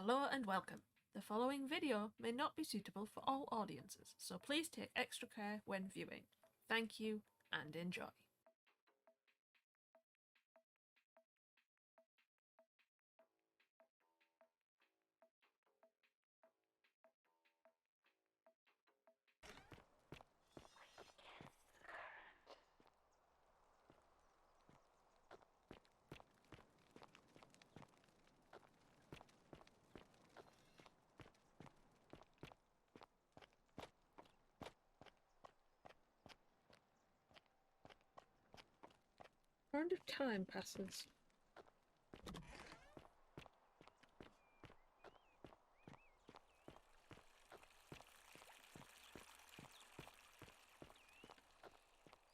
Hello and welcome. The following video may not be suitable for all audiences, so please take extra care when viewing. Thank you and enjoy. I wonder if time passes.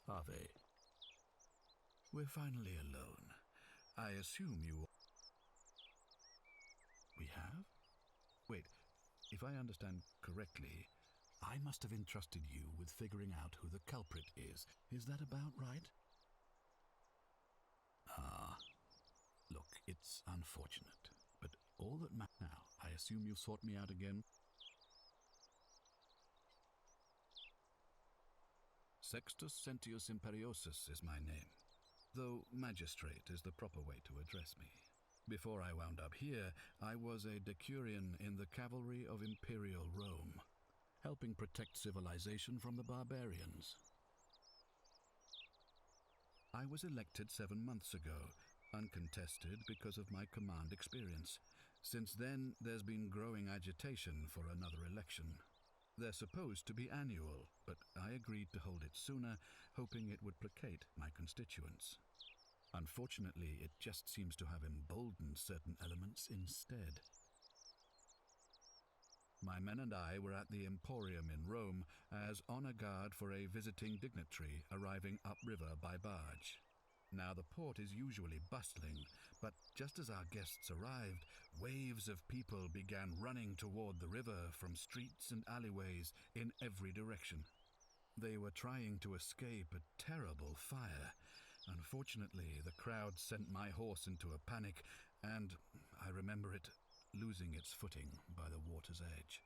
Harvey, we're finally alone. I assume you... We have? Wait, if I understand correctly, I must have entrusted you with figuring out who the culprit is. Is that about right? Look, it's unfortunate, but all that matters now, I assume you've sought me out again? Sextus Sentius Imperiosus is my name, though magistrate is the proper way to address me. Before I wound up here, I was a decurion in the cavalry of Imperial Rome, helping protect civilization from the barbarians. I was elected 7 months ago, uncontested because of my command experience. Since then, there's been growing agitation for another election. They're supposed to be annual, but I agreed to hold it sooner, hoping it would placate my constituents. Unfortunately, it just seems to have emboldened certain elements instead. My men and I were at the Emporium in Rome as honor guard for a visiting dignitary arriving upriver by barge. Now, the port is usually bustling, but just as our guests arrived, waves of people began running toward the river from streets and alleyways in every direction. They were trying to escape a terrible fire. Unfortunately, the crowd sent my horse into a panic, and I remember it losing its footing by the water's edge.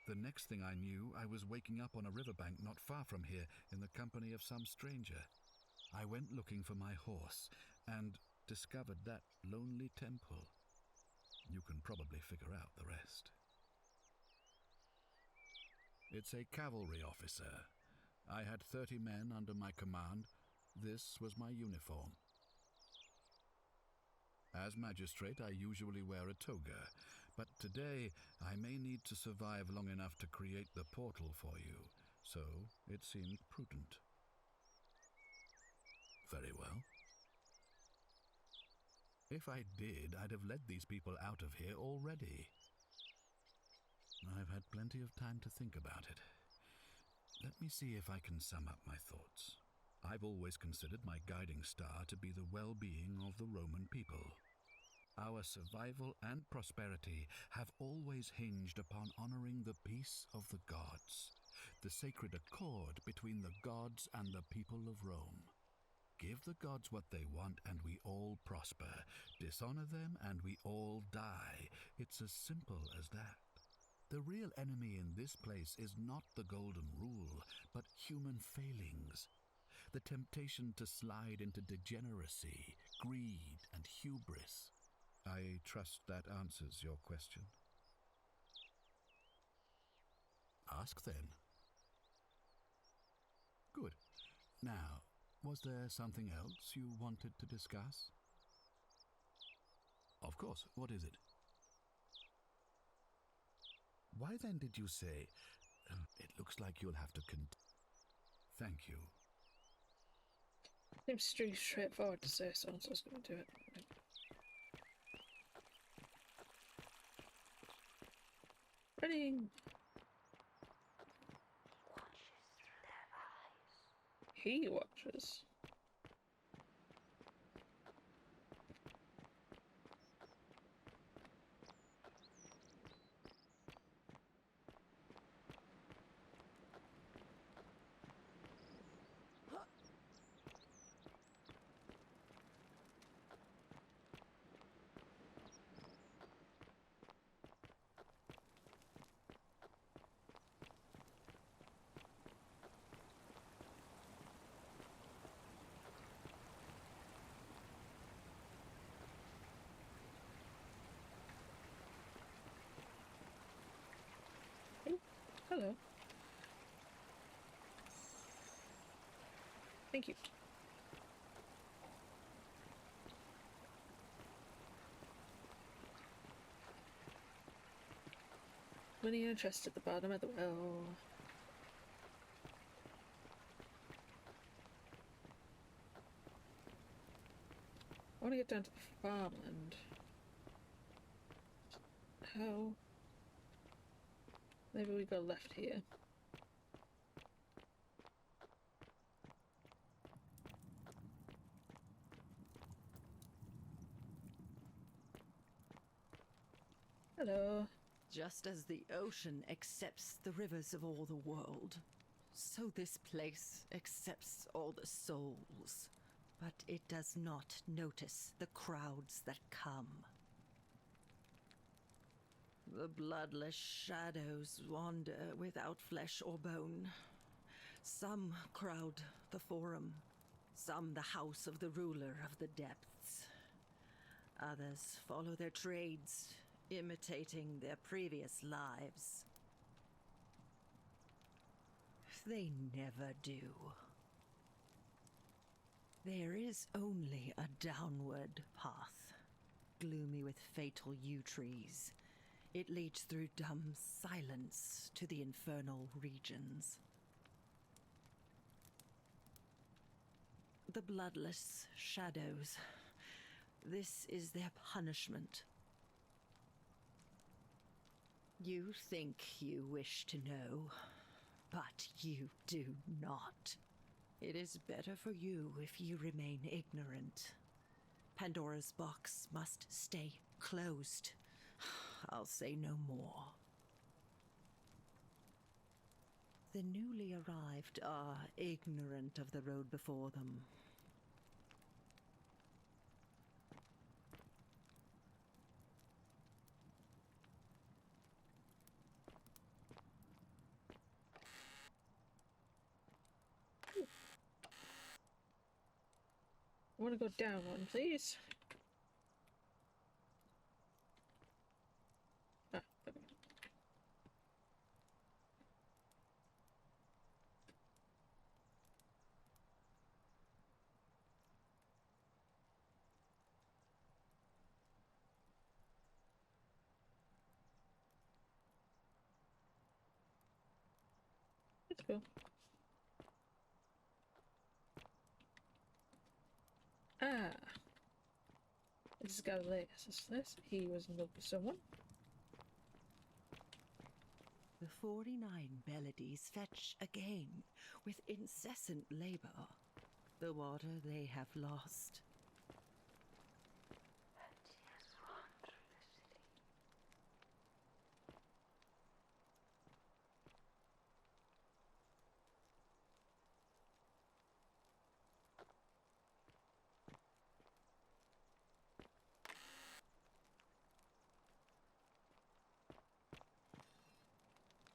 The next thing I knew, I was waking up on a riverbank not far from here in the company of some stranger. I went looking for my horse and discovered that lonely temple. You can probably figure out the rest. It's a cavalry officer. I had 30 men under my command. This was my uniform. As magistrate, I usually wear a toga, but today I may need to survive long enough to create the portal for you, so it seemed prudent. Very well. If I did, I'd have led these people out of here already. I've had plenty of time to think about it. Let me see if I can sum up my thoughts. I've always considered my guiding star to be the well-being of the Roman people. Our survival and prosperity have always hinged upon honoring the peace of the gods, the sacred accord between the gods and the people of Rome. Give the gods what they want and we all prosper. Dishonor them and we all die. It's as simple as that. The real enemy in this place is not the golden rule, but human failings. The temptation to slide into degeneracy, greed, and hubris. I trust that answers your question. Ask then. Good. Now, was there something else you wanted to discuss? Of course. What is it? Why then did you say, it looks like you'll have to Thank you. Seems pretty straightforward to say, so I was going to do it. Running! Watches through their eyes. He watches. Hello. Thank you. Money and chest at the bottom of the well. I want to get down to the farmland. How? Maybe we go left here. Hello. Just as the ocean accepts the rivers of all the world, so this place accepts all the souls. But it does not notice the crowds that come. The bloodless shadows wander without flesh or bone. Some crowd the forum, some the house of the ruler of the depths. Others follow their trades, imitating their previous lives. They never do. There is only a downward path, gloomy with fatal yew trees. It leads through dumb silence to the infernal regions. The bloodless shadows. This is their punishment. You think you wish to know, but you do not. It is better for you if you remain ignorant. Pandora's box must stay closed. I'll say no more. The newly arrived are ignorant of the road before them. I want to go down one, please. Ah, there we go. Let's go. Ah. This is Galileus, is this? He was in love with someone. The 49 melodies fetch again with incessant labor the water they have lost. And he has run through the city.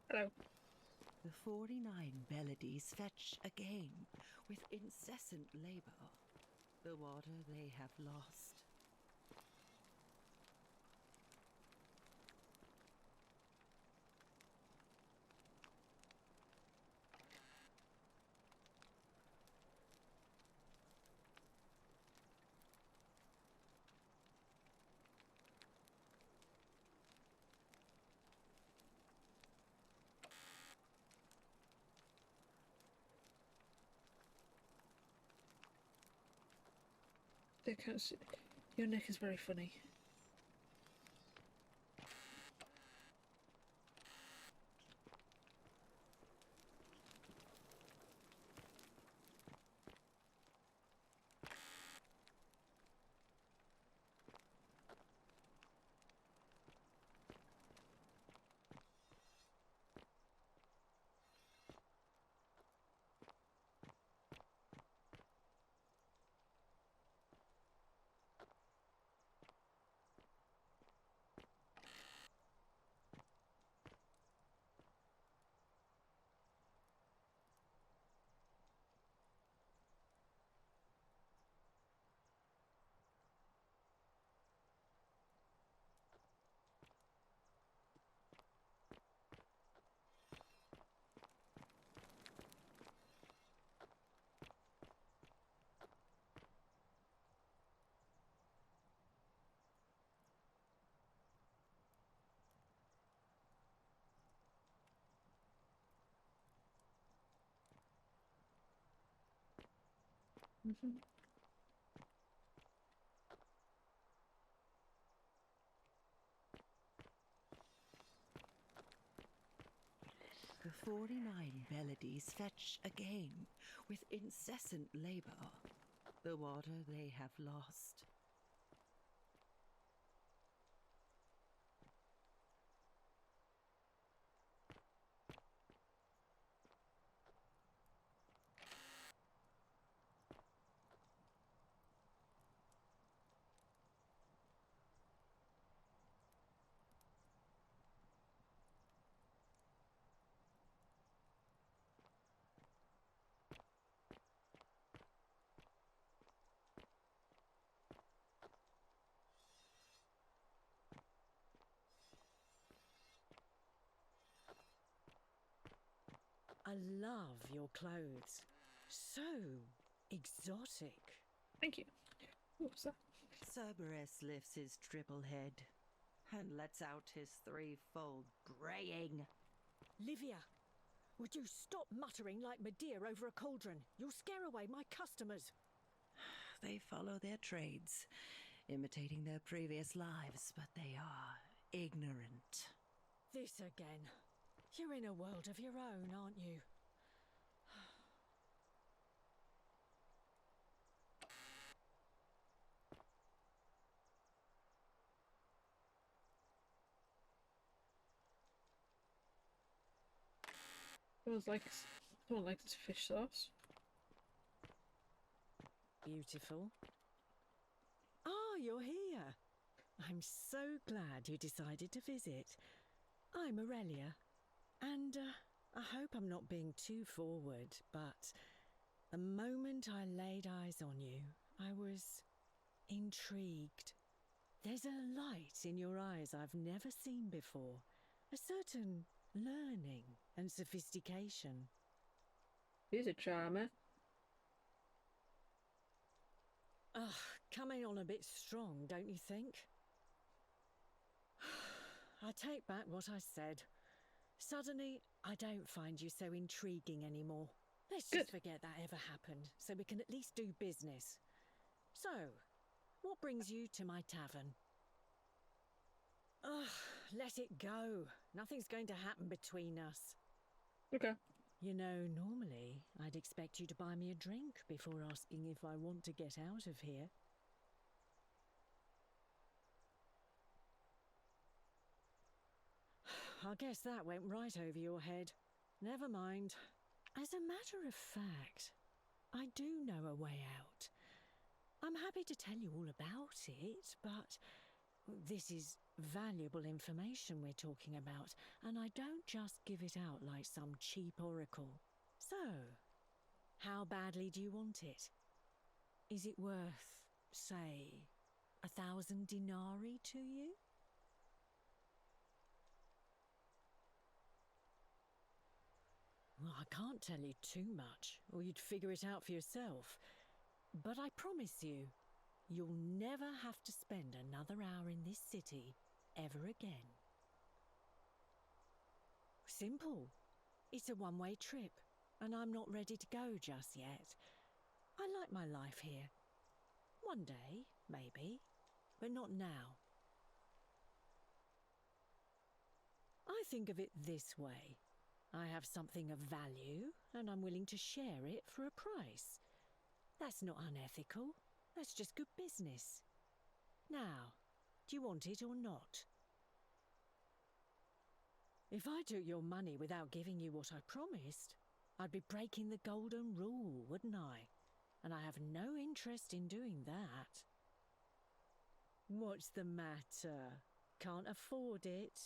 Hello. The 49 melodies fetch again with incessant labor the water they have lost. They can't see. Your neck is very funny. Mhm. The 49 melodies fetch again with incessant labor the water they have lost. I love your clothes. So exotic. Thank you. What was that? Cerberus lifts his triple head and lets out his threefold braying. Livia, would you stop muttering like Medea over a cauldron? You'll scare away my customers. They follow their trades, imitating their previous lives, but they are ignorant. This again. You're in a world of your own, aren't you? Someone likes fish sauce. Beautiful. Ah, you're here. I'm so glad you decided to visit. I'm Aurelia, and I hope I'm not being too forward, but the moment I laid eyes on you, I was intrigued. There's a light in your eyes I've never seen before, a certain learning and sophistication. He's a charmer. Ugh, coming on a bit strong, don't you think? I take back what I said. Suddenly, I don't find you so intriguing anymore. Let's just forget that ever happened, so we can at least do business. So, what brings you to my tavern? Ugh, let it go. Nothing's going to happen between us. Okay. You know, normally, I'd expect you to buy me a drink before asking if I want to get out of here. I guess that went right over your head. Never mind. As a matter of fact, I do know a way out. I'm happy to tell you all about it, but this is valuable information we're talking about, and I don't just give it out like some cheap oracle. So, how badly do you want it? Is it worth, say, 1,000 denarii to you? Well, I can't tell you too much, or you'd figure it out for yourself. But I promise you, you'll never have to spend another hour in this city ever again. Simple. It's a one-way trip, and I'm not ready to go just yet. I like my life here. One day, maybe, but not now. I think of it this way. I have something of value, and I'm willing to share it for a price. That's not unethical. That's just good business. Now, do you want it or not? If I took your money without giving you what I promised, I'd be breaking the golden rule, wouldn't I? And I have no interest in doing that. What's the matter? Can't afford it?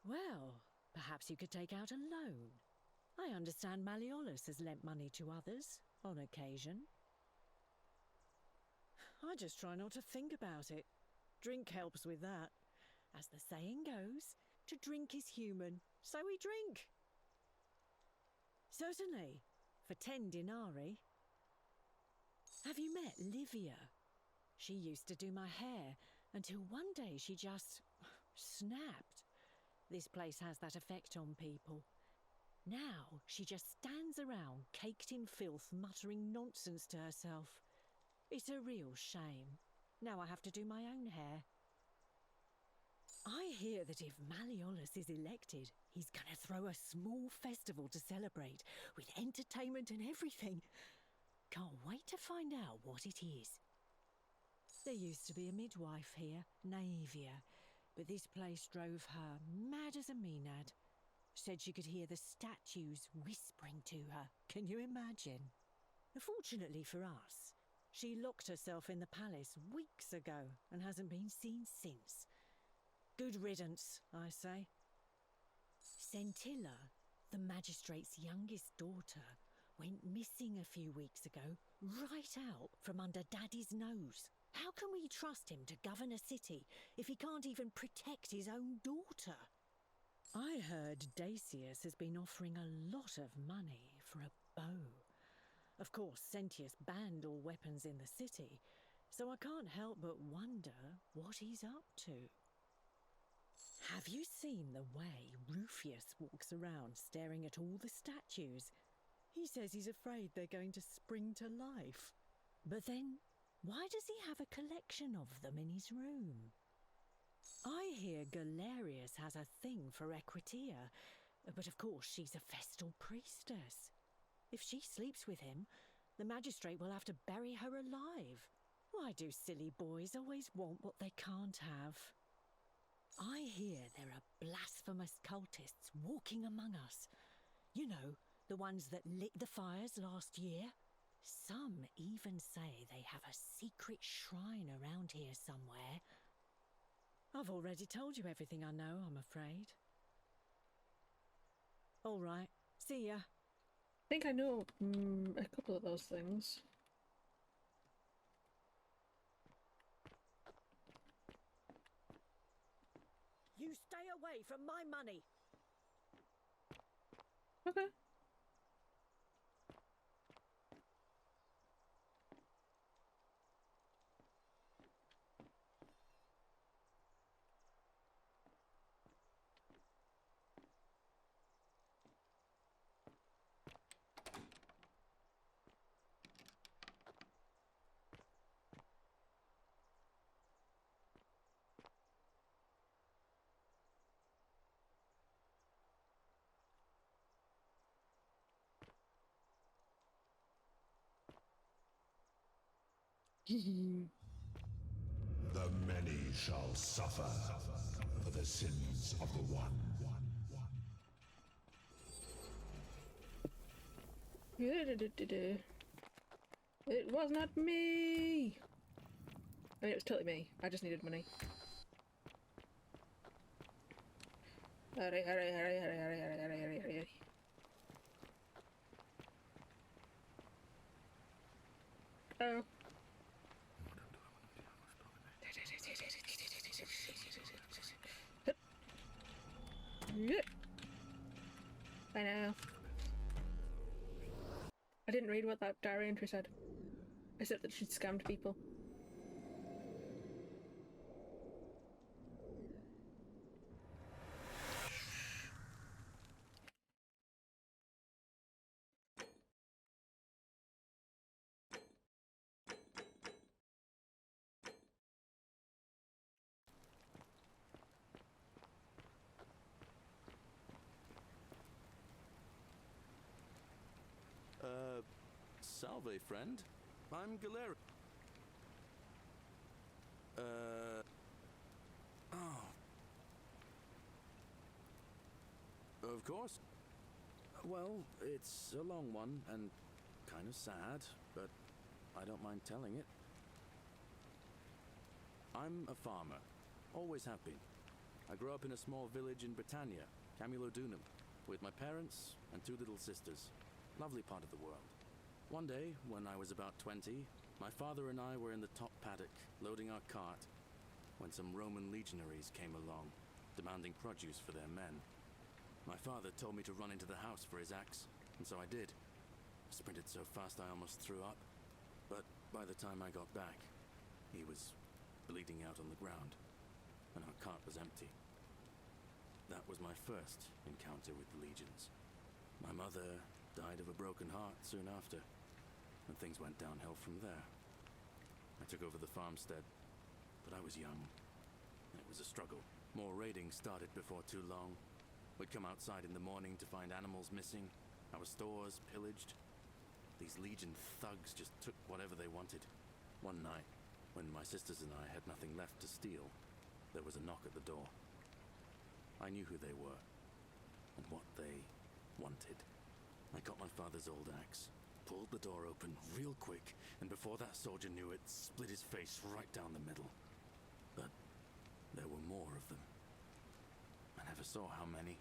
Well, perhaps you could take out a loan. I understand Malleolus has lent money to others, on occasion. I just try not to think about it. Drink helps with that. As the saying goes, to drink is human, so we drink. Certainly, for 10 denarii. Have you met Livia? She used to do my hair, until one day she just snapped. This place has that effect on people. Now she just stands around, caked in filth, muttering nonsense to herself. It's a real shame. Now I have to do my own hair. I hear that if Malleolus is elected, he's gonna throw a small festival to celebrate, with entertainment and everything. Can't wait to find out what it is. There used to be a midwife here, Naevia, but this place drove her mad as a Maenad. Said she could hear the statues whispering to her. Can you imagine? Fortunately for us, she locked herself in the palace weeks ago and hasn't been seen since. Good riddance, I say. Centilla, the magistrate's youngest daughter, went missing a few weeks ago, right out from under Daddy's nose. How can we trust him to govern a city if he can't even protect his own daughter? I heard Dacius has been offering a lot of money for a bow. Of course, Sentius banned all weapons in the city, so I can't help but wonder what he's up to. Have you seen the way Rufius walks around staring at all the statues? He says he's afraid they're going to spring to life. But then, why does he have a collection of them in his room? I hear Galerius has a thing for Equitia, but of course she's a Festal priestess. If she sleeps with him, the magistrate will have to bury her alive. Why do silly boys always want what they can't have? I hear there are blasphemous cultists walking among us. You know, the ones that lit the fires last year? Some even say they have a secret shrine around here somewhere. I've already told you everything I know, I'm afraid. All right, see ya. I think I know a couple of those things. You stay away from my money. Okay. The many shall suffer for the sins of the one. It was not me! I mean, it was totally me. I just needed money. Hurry, hurry, hurry, hurry, hurry, hurry, hurry, hurry, hurry. Oh. I know. I didn't read what that diary entry said. Except that she'd scammed people. Salve, friend. I'm Galer. Oh. Of course. Well, it's a long one and kind of sad, but I don't mind telling it. I'm a farmer. Always have been. I grew up in a small village in Britannia, Camulodunum, with my parents and two little sisters. Lovely part of the world. One day, when I was about 20, my father and I were in the top paddock, loading our cart, when some Roman legionaries came along, demanding produce for their men. My father told me to run into the house for his axe, and so I did. I sprinted so fast I almost threw up, but by the time I got back, he was bleeding out on the ground, and our cart was empty. That was my first encounter with the legions. My mother died of a broken heart soon after, and things went downhill from there. I took over the farmstead, but I was young. It was a struggle. More raiding started before too long. We'd come outside in the morning to find animals missing, our stores pillaged. These Legion thugs just took whatever they wanted. One night, when my sisters and I had nothing left to steal, there was a knock at the door. I knew who they were, and what they wanted. I got my father's old axe, pulled the door open real quick, and before that soldier knew it, split his face right down the middle. But there were more of them. I never saw how many,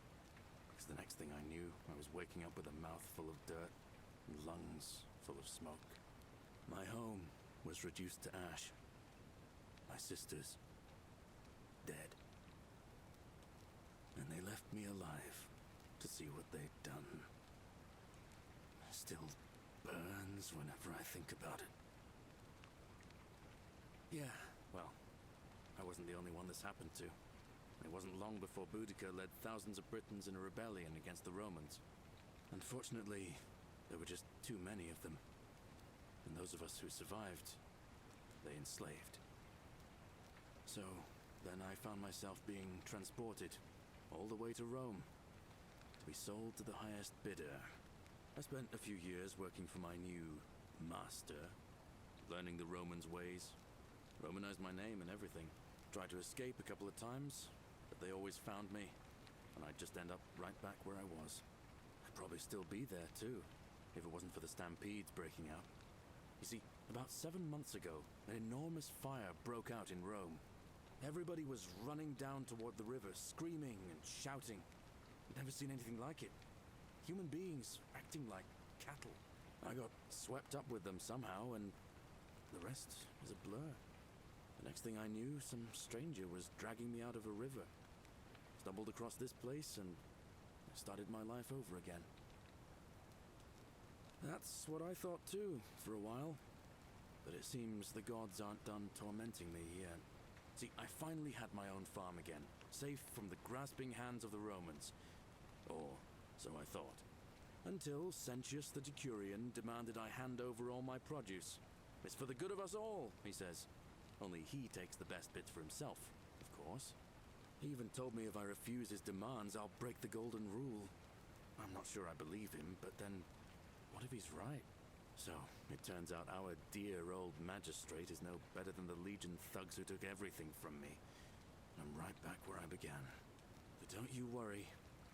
because the next thing I knew, I was waking up with a mouth full of dirt and lungs full of smoke. My home was reduced to ash. My sisters, dead. And they left me alive to see what they'd done. Still burns whenever I think about it. Yeah, well, I wasn't the only one this happened to. It wasn't long before Boudica led thousands of Britons in a rebellion against the Romans. Unfortunately, there were just too many of them. And those of us who survived, they enslaved. So, then I found myself being transported all the way to Rome, to be sold to the highest bidder. I spent a few years working for my new master, learning the Romans' ways, Romanized my name and everything. Tried to escape a couple of times, but they always found me, and I'd just end up right back where I was. I'd probably still be there too, if it wasn't for the stampedes breaking out. You see, about 7 months ago, an enormous fire broke out in Rome. Everybody was running down toward the river, screaming and shouting. I'd never seen anything like it. Human beings acting like cattle. I got swept up with them somehow, and the rest is a blur. The next thing I knew, some stranger was dragging me out of a river. Stumbled across this place and started my life over again. That's what I thought too, for a while. But it seems the gods aren't done tormenting me yet. See, I finally had my own farm again, safe from the grasping hands of the Romans. Or so I thought. Until Sentius the Decurion demanded I hand over all my produce. It's for the good of us all, he says. Only he takes the best bits for himself, of course. He even told me if I refuse his demands, I'll break the golden rule. I'm not sure I believe him, but then, what if he's right? So, it turns out our dear old magistrate is no better than the Legion thugs who took everything from me. I'm right back where I began. But don't you worry,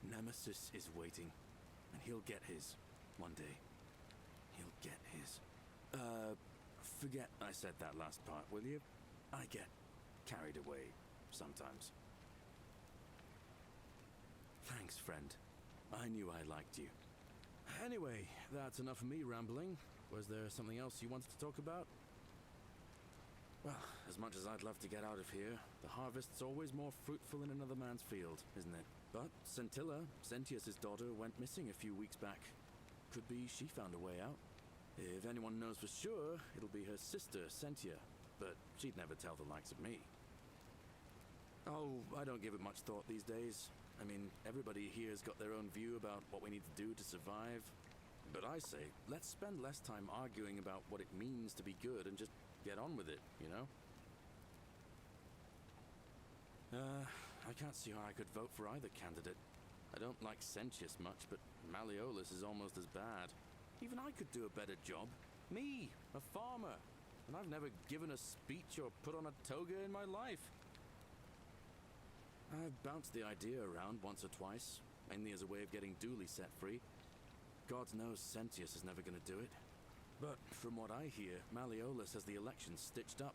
Nemesis is waiting, and he'll get his, one day. He'll get his. Forget I said that last part, will you? I get carried away sometimes. Thanks, friend. I knew I liked you. Anyway, that's enough of me rambling. Was there something else you wanted to talk about? Well, as much as I'd love to get out of here, the harvest's always more fruitful in another man's field, isn't it? But Scintilla, Sentius's daughter, went missing a few weeks back. Could be she found a way out. If anyone knows for sure, it'll be her sister, Sentia, but she'd never tell the likes of me. Oh, I don't give it much thought these days. I mean, everybody here's got their own view about what we need to do to survive. But I say, let's spend less time arguing about what it means to be good and just get on with it, you know? I can't see how I could vote for either candidate. I don't like Sentius much, but Malleolus is almost as bad. Even I could do a better job. Me, a farmer. And I've never given a speech or put on a toga in my life. I've bounced the idea around once or twice, mainly as a way of getting Dooley set free. God knows Sentius is never going to do it. But from what I hear, Malleolus has the election stitched up.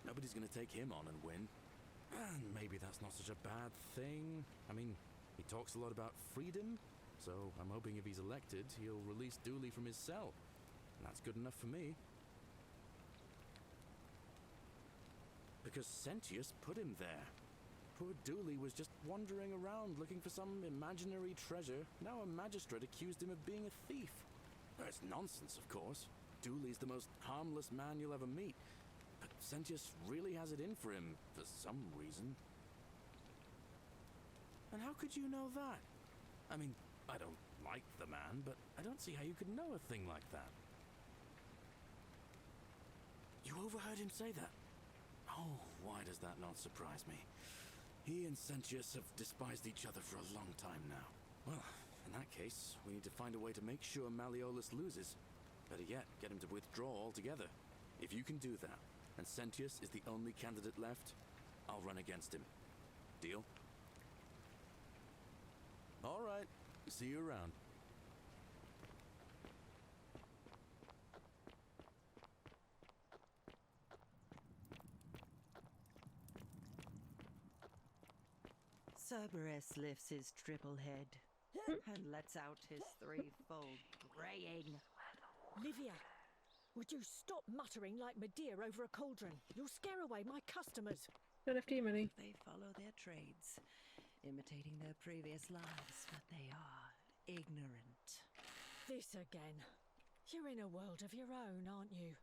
Nobody's going to take him on and win. And maybe that's not such a bad thing. I mean, he talks a lot about freedom, so I'm hoping if he's elected, he'll release Dooley from his cell. And that's good enough for me. Because Sentius put him there. Poor Dooley was just wandering around looking for some imaginary treasure. Now a magistrate accused him of being a thief. That's nonsense, of course. Dooley's the most harmless man you'll ever meet. But Sentius really has it in for him, for some reason. And how could you know that? I mean, I don't like the man, but I don't see how you could know a thing like that. You overheard him say that. Oh, why does that not surprise me? He and Sentius have despised each other for a long time now. Well, in that case, we need to find a way to make sure Malleolus loses. Better yet, get him to withdraw altogether. If you can do that, and Sentius is the only candidate left, I'll run against him. Deal? All right. See you around. Cerberus lifts his triple head and lets out his threefold braying. Livia, would you stop muttering like Medea over a cauldron? You'll scare away my customers. Don't have tea money. They follow their trades, imitating their previous lives, but they are ignorant. This again. You're in a world of your own, aren't you?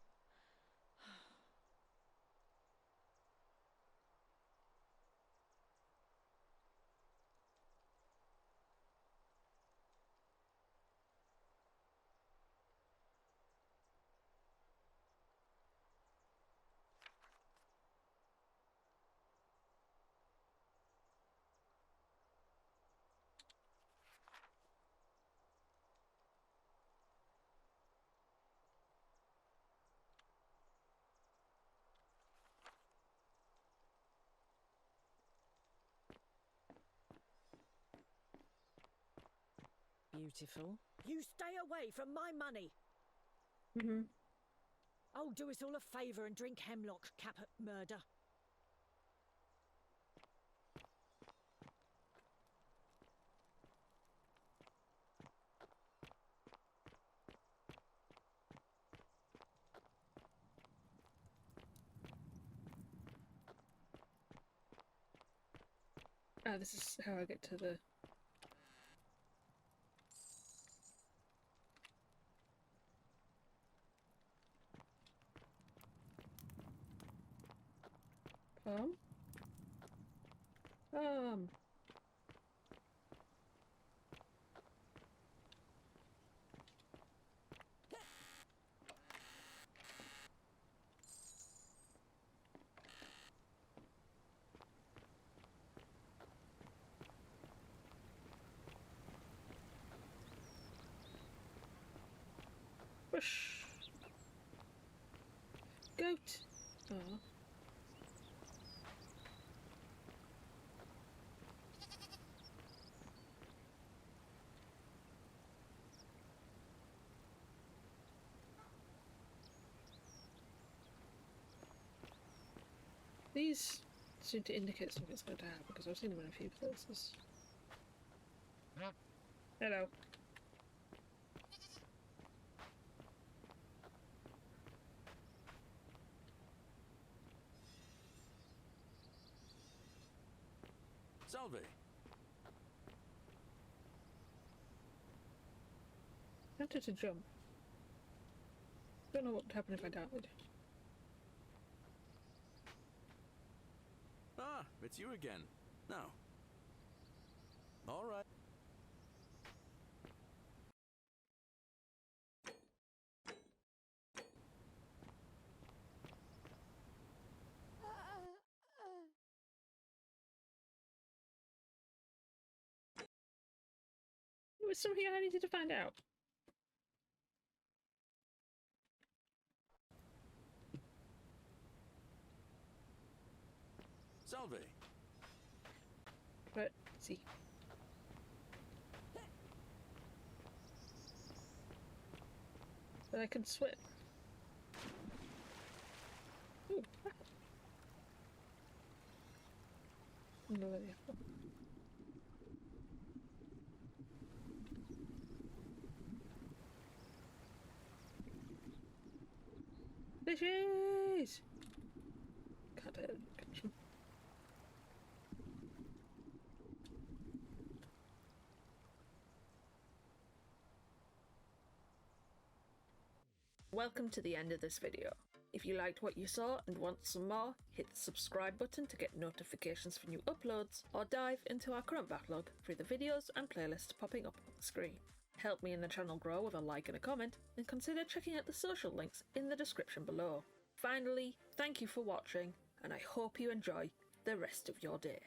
Beautiful. You stay away from my money. Oh, do us all a favour and drink hemlock, Caput Murder. Ah, this is how I get to the... Palm? Bush. Goat. Oh. These seem to indicate something's going to happen because I've seen them in a few places. Hello. Salve. Tempted to jump. Don't know what would happen if I died. Ah, it's you again. Now. All right. It was something I needed to find out. Salve. But see. But I can swim. Ooh. No, there you go. Fishes! Can't catch them. Welcome to the end of this video. If you liked what you saw and want some more, hit the subscribe button to get notifications for new uploads, or dive into our current backlog through the videos and playlists popping up on the screen. Help me and the channel grow with a like and a comment, and consider checking out the social links in the description below. Finally, thank you for watching, and I hope you enjoy the rest of your day.